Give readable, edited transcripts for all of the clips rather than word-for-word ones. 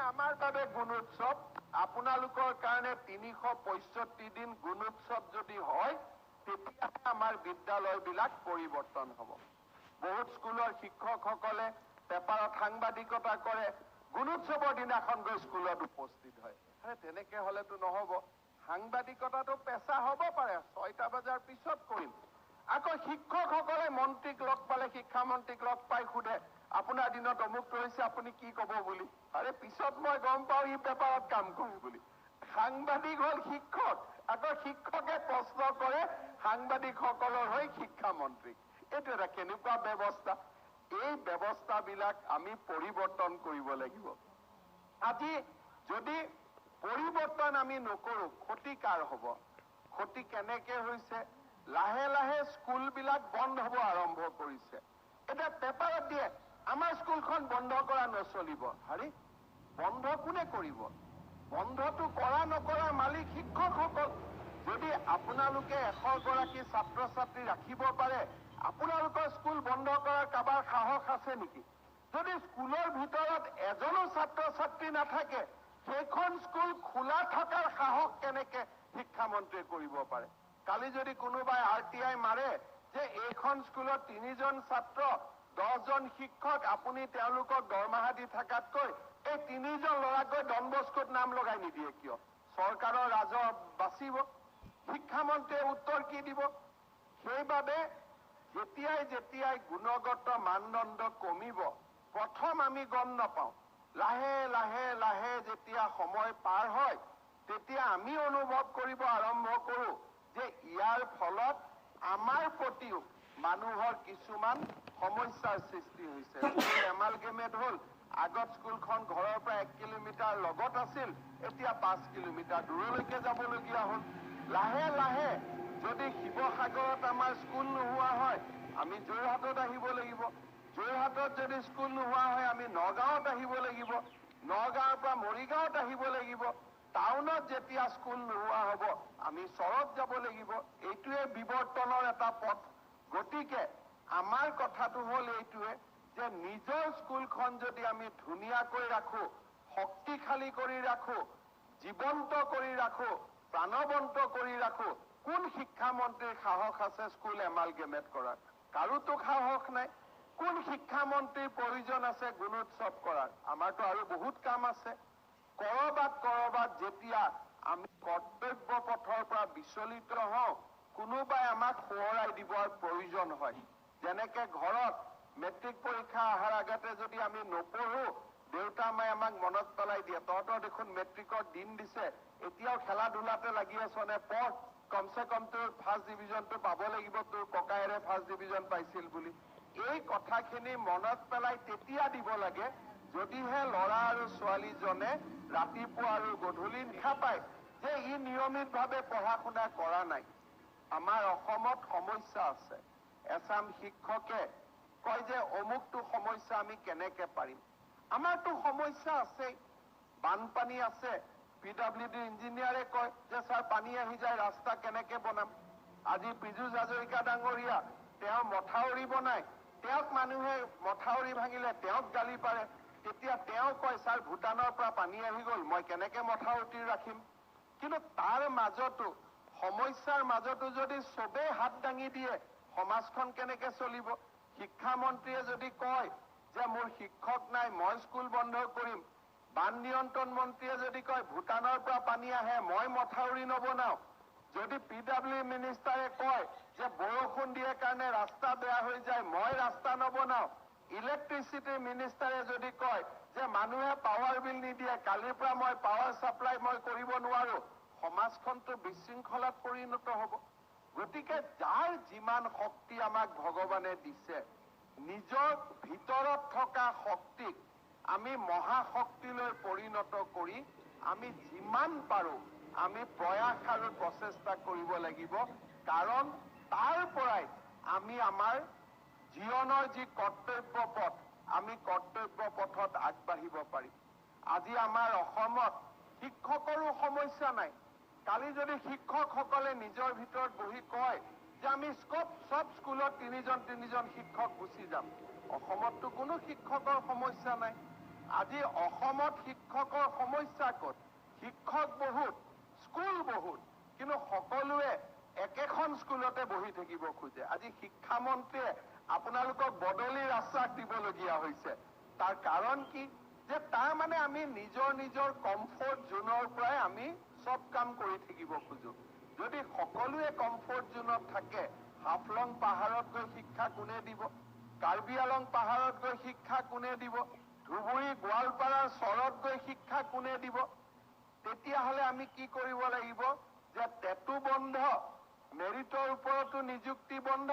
আমাৰ বাবে গুণোৎসৱ, আপোনালোকৰ কাৰণে 365 দিন গুণোৎসৱ যদি হয়, তেতিয়াহে আমাৰ বিদ্যালয়বিলাক পৰিৱৰ্তন হ'ব। বহুত স্কুলৰ শিক্ষকসকলে পেপাৰত সাংবাদিকতা কৰে, গুণোৎসৱৰ দিনাখন গৈ স্কুলত উপস্থিত হয়। আৰে তেনেকে হলেতো নহব। সাংবাদিকতাটো পেচা হ'ব পাৰে, 6টা বজাৰ পিছত কৰিম। আকৌ শিক্ষকসকলে মন্ত্ৰীক লগ পালে, শিক্ষামন্ত্ৰীক লগ পাই সোধে, আপোনাৰ দিনত অমুকটো হৈছে, আপুনি কি কব বুলি। আৰে পিছত মই গম পাওঁ ই পেপাৰত কাম কৰে বুলি। সাংবাদিক হল শিক্ষক, আকৌ শিক্ষকে প্ৰশ্ন কৰে সাংবাদিকসকলৰ হৈ শিক্ষামন্ত্ৰীক। এইটো এটা কেনেকুৱা ব্যৱস্থা? এই ব্যৱস্থাবিলাক আমি পৰিৱৰ্তন কৰিব লাগিব। আজি যদি পৰিৱৰ্তন আমি নকৰো, ক্ষতি কাৰ হ'ব? ক্ষতি কেনেকে হৈছে? লাহে লাহে স্কুলবিলাক বন্ধ হ'ব আৰম্ভ কৰিছে। এতিয়া পেপাৰত দিয়ে আমাৰ স্কুলখন বন্ধ কৰা নচলিব। আৰে বন্ধ কোনে কৰিব? বন্ধটো কৰা নকৰা মালিক শিক্ষকসকল। যদি আপোনালোকে 100 গৰাকী ছাত্ৰ ছাত্ৰী ৰাখিব পাৰে, আপোনালোকৰ স্কুল বন্ধ কৰাৰ কাবাৰ সাহস আছে নেকি? যদি স্কুলৰ ভিতৰত এজনো ছাত্ৰ ছাত্ৰী নাথাকে, সেইখন স্কুল খোলা থকাৰ সাহস কেনেকে শিক্ষামন্ত্ৰীয়ে কৰিব পাৰে? কালি যদি কোনোবাই RTI মাৰে যে এইখন স্কুলত 3 জন ছাত্ৰ 10 জন শিক্ষক, আপুনি তেওঁলোকক দৰমহা দি থকাতকৈ এই 3 জন ল'ৰাক গৈ ডন বস্কোত নাম লগাই নিদিয়ে কিয়? চৰকাৰৰ ৰাজহ বাচিব। শিক্ষামন্ত্ৰীয়ে উত্তৰ কি দিব? সেইবাবে যেতিয়াই গুণগত মানদণ্ড কমিব, প্ৰথম আমি গম নাপাওঁ, লাহে লাহে লাহে যেতিয়া সময় পাৰ হয়, তেতিয়া আমি অনুভৱ কৰিব আৰম্ভ কৰো যে ইয়াৰ ফলত আমাৰ প্ৰতিও মানুহৰ কিছুমান সমস্যাৰ সৃষ্টি হৈছে। স্কুল এমালগেমেট হ'ল, আগত স্কুলখন ঘৰৰ পৰা 1 কিলোমিটাৰ লগত আছিল, এতিয়া 5 কিলোমিটাৰ দূৰলৈকে যাবলগীয়া হ'ল। লাহে লাহে যদি শিৱসাগৰত আমাৰ স্কুল নোহোৱা হয়, আমি যোৰহাটত আহিব লাগিব। যোৰহাটত যদি স্কুল নোহোৱা হয়, আমি নগাঁৱত আহিব লাগিব। নগাঁৱৰ পৰা মৰিগাঁৱত আহিব লাগিব। টাউনত যেতিয়া স্কুল নোহোৱা হ'ব, আমি চৰত যাব লাগিব। এইটোৱে বিৱৰ্তনৰ এটা পথ। গতিকে আমাৰ কথাটো হ'ল এইটোৱে যে নিজৰ স্কুলখন যদি আমি ধুনীয়াকৈ ৰাখো, শক্তিশালী কৰি ৰাখো, জীৱন্ত কৰি ৰাখো, প্ৰাণৱন্ত কৰি ৰাখো, কোন শিক্ষামন্ত্ৰীৰ সাহস আছে স্কুল এমালগেমেট কৰাৰ? কাৰোতো সাহস নাই। কোন শিক্ষামন্ত্ৰীৰ প্ৰয়োজন আছে গুণোৎসৱ কৰাৰ? আমাৰতো আৰু বহুত কাম আছে। কৰবাত যেতিয়া আমি কৰ্তব্য পথৰ পৰা বিচলিত হওঁ, কোনোবাই আমাক সোঁৱৰাই দিবৰ প্ৰয়োজন হয়। যেনেকে ঘৰত মেট্ৰিক পৰীক্ষা অহাৰ আগতে যদি আমি নপঢ়ো, দেউতা মায়ে আমাক মনত পেলাই দিয়ে, তহঁতৰ দেখোন মেট্ৰিকৰ দিন দিছে, এতিয়াও খেলা ধূলাতে লাগি আছ নে? পঢ়, কমচে কম তোৰ ফাৰ্ষ্ট ডিভিজনটো পাব লাগিব, তোৰ ককায়েৰে ফাৰ্ষ্ট ডিভিজন পাইছিল বুলি। এই কথাখিনি মনত পেলাই তেতিয়া দিব লাগে, যদিহে ল'ৰা আৰু ছোৱালীজনে ৰাতিপুৱা আৰু গধূলি নিশা পায় যে ই নিয়মিতভাৱে পঢ়া শুনা কৰা নাই। আমাৰ অসমত সমস্যা আছে। এচাম শিক্ষকে কয় যে অমুকটো সমস্যা আমি কেনেকে পাৰিম। আমাৰতো সমস্যা আছেই। বানপানী আছে, PWD ইঞ্জিনিয়াৰে কয় যে ছাৰ পানী আহি যায়, ৰাস্তা কেনেকে বনাম? আজি পীযুষ হাজৰিকা ডাঙৰীয়া, তেওঁ মথাউৰি বনায়, তেওঁক মানুহে মথাউৰি ভাঙিলে তেওঁক গালি পাৰে। তেতিয়া তেওঁ কয় ছাৰ ভূটানৰ পৰা পানী আহি গ'ল, মই কেনেকে মথাউৰি ৰাখিম? কিন্তু তাৰ মাজতো, সমস্যাৰ মাজতো যদি চবেই হাত দাঙি দিয়ে, সমাজখন কেনেকে চলিব? শিক্ষামন্ত্ৰীয়ে যদি কয় যে মোৰ শিক্ষক নাই, মই স্কুল বন্ধ কৰিম, বান নিয়ন্ত্ৰণ মন্ত্ৰীয়ে যদি কয় ভূটানৰ পৰা পানী আহে, মই মথাউৰি নবনাও, যদি PWD মিনিষ্টাৰে কয় যে বৰষুণ দিয়ে কাৰণে ৰাস্তা বেয়া হৈ যায়, মই ৰাস্তা নবনাও, ইলেক্ট্ৰিচিটি মিনিষ্টাৰে যদি কয় যে মানুহে পাৱাৰ বিল নিদিয়ে, কালিৰ পৰা মই পাৱাৰ ছাপ্লাই মই কৰিব নোৱাৰো, সমাজখনটো বিশৃংখলাত পৰিণত হ'ব। গতিকে যাৰ যিমান শক্তি আমাক ভগৱানে দিছে, নিজৰ ভিতৰত থকা শক্তিক আমি মহাশক্তিলৈ পৰিণত কৰি আমি যিমান পাৰো আমি প্ৰয়াস আৰু প্ৰচেষ্টা কৰিব লাগিব। কাৰণ তাৰ পৰাই আমি আমাৰ জীৱনৰ যি কৰ্তব্য পথ, আমি কৰ্তব্য পথত আগবাঢ়িব পাৰিম। আজি আমাৰ অসমত শিক্ষকৰো সমস্যা নাই। কালি যদি শিক্ষকসকলে নিজৰ ভিতৰত বহি কয় যে আমি সব স্কুলত 3জন শিক্ষক গুচি যাম, অসমততো কোনো শিক্ষকৰ সমস্যা নাই। আজি অসমত শিক্ষকৰ সমস্যা ক'ত? শিক্ষক বহুত, স্কুল বহুত, কিন্তু সকলোৱে একেখন স্কুলতে বহি থাকিব খোজে। আজি শিক্ষামন্ত্ৰীয়ে আপোনালোকক বদলিৰ আশ্বাস দিবলগীয়া হৈছে। তাৰ কাৰণ কি? যে তাৰ মানে আমি নিজৰ কমফৰ্ট জোনৰ পৰাই আমি সব কাম কৰি থাকিব খোজো। যদি সকলোৱে কমফৰ্ট জোনত থাকে, হাফলং পাহাৰত গৈ শিক্ষা কোনে দিব? কাৰ্বি আলং পাহাৰত গৈ শিক্ষা কোনে দিব? ধুবুৰী গোৱালপাৰাৰ চৰত গৈ শিক্ষা কোনে দিব? তেতিয়াহ'লে আমি কি কৰিব লাগিব? যে টেটু বন্ধ, মেৰিটৰ ওপৰতো নিযুক্তি বন্ধ,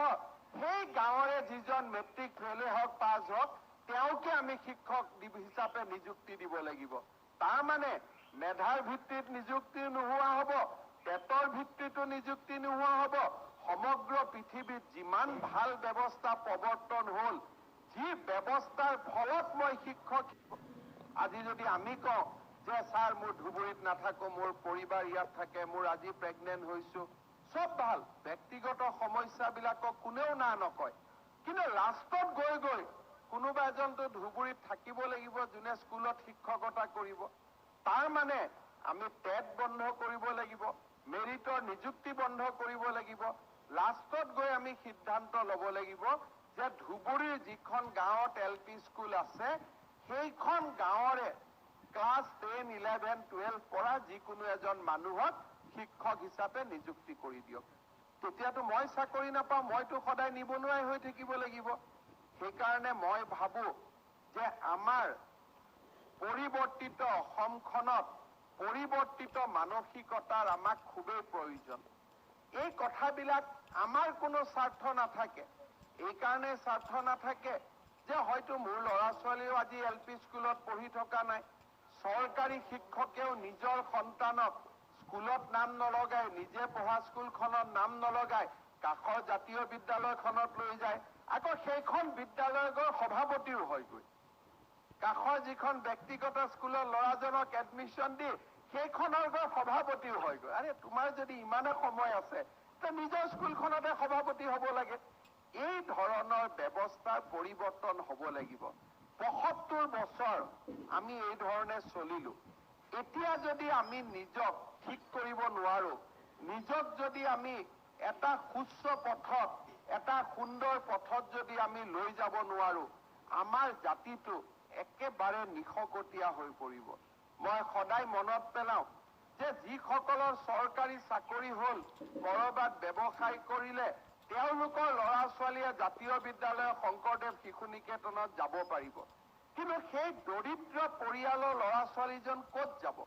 সেই গাঁৱৰে যিজন মেট্ৰিক ফেইলে হওক পাছ হওক তেওঁকে আমি শিক্ষক হিচাপে নিযুক্তি দিব লাগিব। তাৰ মানে মেধাৰ ভিত্তিত নিযুক্তি নোহোৱা হ'ব, টেটৰ ভিত্তিতো নিযুক্তি নোহোৱা হ'ব। সমগ্ৰ পৃথিৱীত যিমান ভাল ব্যৱস্থা প্ৰৱৰ্তন হ'ল, যি ব্যৱস্থাৰ ফলত মই শিক্ষক, আজি যদি আমি কওঁ যে ছাৰ মোৰ ধুবুৰীত নাথাকো, মোৰ পৰিবাৰ ইয়াত থাকে, মোৰ আজি প্ৰেগনেণ্ট হৈছো, সব ভাল, ব্যক্তিগত সমস্যাবিলাকক কোনেও না নকয়, কিন্তু লাষ্টত গৈ কোনোবা এজনতো ধুবুৰীত থাকিব লাগিব যোনে স্কুলত শিক্ষকতা কৰিব। তাৰ মানে আমি টেট বন্ধ কৰিব লাগিব, মেৰিটৰ নিযুক্তি বন্ধ কৰিব লাগিব। লাষ্টত গৈ আমি সিদ্ধান্ত ল'ব লাগিব যে ধুবুৰীৰ যিখন গাঁৱত LP স্কুল আছে, সেইখন গাঁৱৰে ক্লাছ 10, 11, 12 পঢ়া যিকোনো এজন মানুহক শিক্ষক হিচাপে নিযুক্তি কৰি দিয়ক। তেতিয়াতো মই চাকৰি নাপাওঁ, মইতো সদায় নিবনুৱাই হৈ থাকিব লাগিব। সেইকাৰণে মই ভাবো যে আমাৰ পৰিৱৰ্তিত অসমখনত পৰিৱৰ্তিত মানসিকতাৰ আমাক খুবেই প্ৰয়োজন। এই কথাবিলাক আমাৰ কোনো স্বাৰ্থ নাথাকে। এই কাৰণে স্বাৰ্থ নাথাকে যে হয়তো মোৰ ল'ৰা ছোৱালীও আজি LP স্কুলত পঢ়ি থকা নাই। চৰকাৰী শিক্ষকেও নিজৰ সন্তানক স্কুলত নাম নলগাই, নিজে পঢ়া স্কুলখনত নাম নলগাই, কাষৰ জাতীয় বিদ্যালয়খনত লৈ যায়, আকৌ সেইখন বিদ্যালয়ৰ সভাপতিও হয়গৈ। কাষৰ যিখন ব্যক্তিগত স্কুলৰ ল'ৰাজনক এডমিশ্যন দি সেইখনৰ সভাপতিও হয়গৈ। আৰে তোমাৰ যদি ইমানে সময় আছে তে নিজৰ স্কুলখনতে সভাপতি হ'ব লাগে। এই ধৰণৰ ব্যৱস্থাৰ পৰিৱৰ্তন হ'ব লাগিব। ৭৫ বছৰ আমি এই ধৰণে চলিলো। এতিয়া যদি আমি নিজক ঠিক কৰিব নোৱাৰো, নিজক যদি আমি এটা সুস্থ পথত, এটা সুন্দৰ পথত যদি আমি লৈ যাব নোৱাৰো, আমাৰ জাতিটো একেবাৰে নিশকতীয়া হৈ পৰিব। মই সদায় মনত পেলাওঁ যে যিসকলৰ চৰকাৰী চাকৰি হ'ল, কৰবাত ব্যৱসায় কৰিলে, তেওঁলোকৰ ল'ৰা ছোৱালীয়ে জাতীয় বিদ্যালয় শংকৰদেৱ শিশু নিকেতনত যাব পাৰিব। কিন্তু সেই দৰিদ্ৰ পৰিয়ালৰ ল'ৰা ছোৱালীজন ক'ত যাব?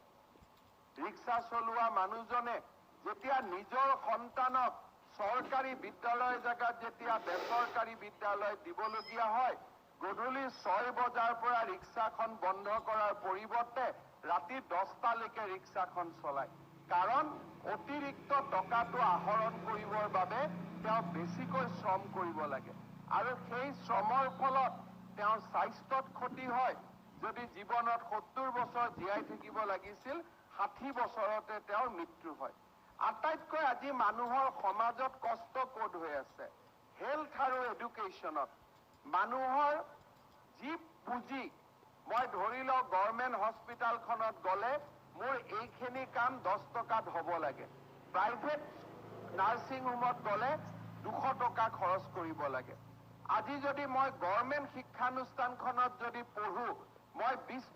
ৰিক্সা চলোৱা মানুহজনে যেতিয়া নিজৰ সন্তানক চৰকাৰী বিদ্যালয়ৰ জেগাত যেতিয়া বেচৰকাৰী বিদ্যালয়ত দিবলগীয়া হয়, গধূলি 6 বজাৰ পৰা ৰিক্সাখন বন্ধ কৰাৰ পৰিৱৰ্তে ৰাতি 10টালৈকে ৰিক্সাখন চলায়। কাৰণ অতিৰিক্ত টকাটো আহৰণ কৰিবৰ বাবে তেওঁ বেছিকৈ শ্ৰম কৰিব লাগে। আৰু সেই শ্ৰমৰ ফলত তেওঁৰ স্বাস্থ্যত ক্ষতি হয়। যদি জীৱনত 70 বছৰ জীয়াই থাকিব লাগিছিল, 60 বছৰতে তেওঁৰ মৃত্যু হয়। আটাইতকৈ আজি মানুহৰ সমাজত কষ্ট ক'ত হৈ আছে? হেল্থ আৰু এডুকেশ্যনত। মানুহৰ যি পুঁজি, মই ধৰি লওঁ গভৰ্ণমেণ্ট হস্পিটালখনত গ'লে মোৰ এইখিনি কাম 10 টকাত হ'ব লাগে। প্ৰাইভেট নাৰ্ছিং হোমত গ'লে 200 টকা খৰচ কৰিব লাগে। আজি যদি মই গভৰ্ণমেণ্ট শিক্ষানুষ্ঠানখনত যদি পঢ়ো, মই 20